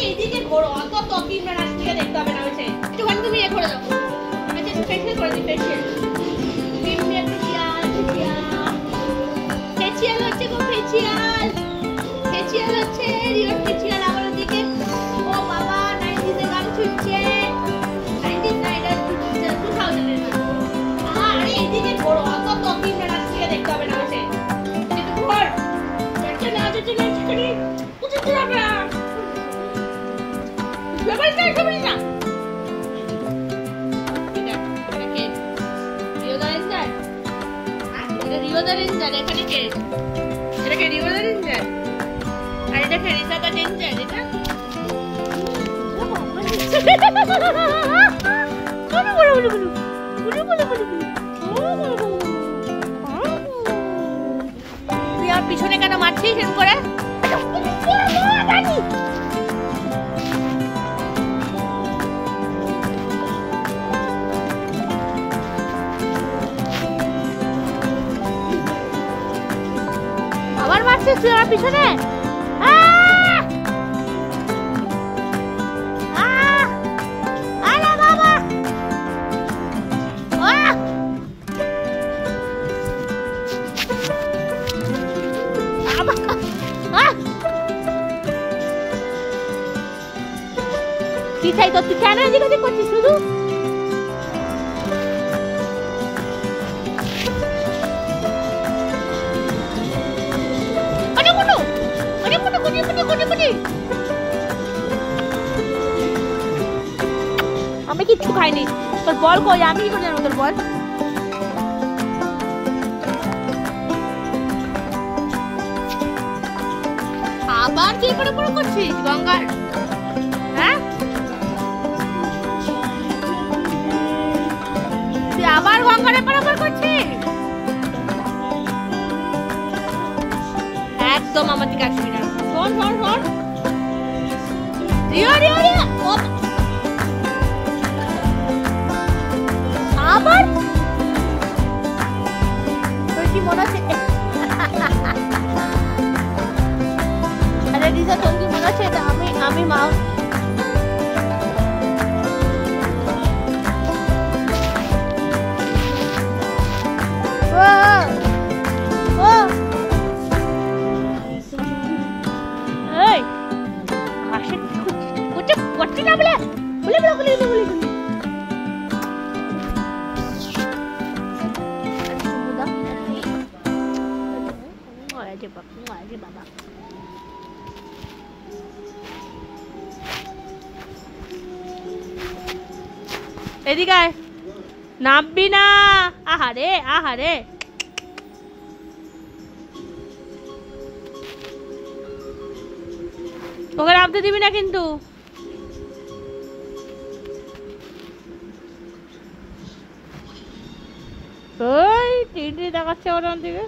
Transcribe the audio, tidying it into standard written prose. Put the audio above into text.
এইদিকে ঘোরো, অত তকিম না নাচ থেকে দেখতে হবে না হয়েছে। একটুখানি তুমি এ করে দাও, আচ্ছা একটু ফেসিয়াল করে দিই। ফেসিয়াল ফেসিয়াল হচ্ছে গো, ফেসিয়াল ফেসিয়াল হচ্ছে রিওর ফেসিয়াল। আবার ওদিকে ও বাবা 90s এ গান ছুটছে, 90s না এটা 2000 এর গান। আরে এইদিকে ঘোরো, অত তকিম না নাচ থেকে দেখতে হবে না হয়েছে। একটু ঘোর, একটা নাচ হচ্ছে নাচ করি উঠে যাবে না। সবাই না সবাই না রিওদা রেঞ্জার। এখানে কে? এটা কে রিওদা রেঞ্জার? আর এটা কে রিসাদা রেঞ্জার? এটা তুই আর পিছনে কেন মারছিস এরকম করে? আবার মারছিস তুই আমার পিছনে? আরে বাবা কি চাই তো? তুই কেন এদিক ওদিক করছিস শুধু? আমি কিচ্ছু খাইনি। তোর বল কই? আমি কি করে জানবো তোর বল? আবার কি করে করে করছিস গঙ্গার? হ্যাঁ তুই আবার গঙ্গারে পারাপার করছিস? একদম আমার দিকে আসবি না। শোন শোন শোন রিও রিও রিও আবার তোর কি মনে হচ্ছে? আরে রিজা তোর কি মনে হচ্ছে এটা আমি মা? এদিকে আয়, নামবি না। আহারে আহারে ওকে নামতে দিবি না কিন্তু। ওই টিটি দেখাচ্ছে ওর দিকে।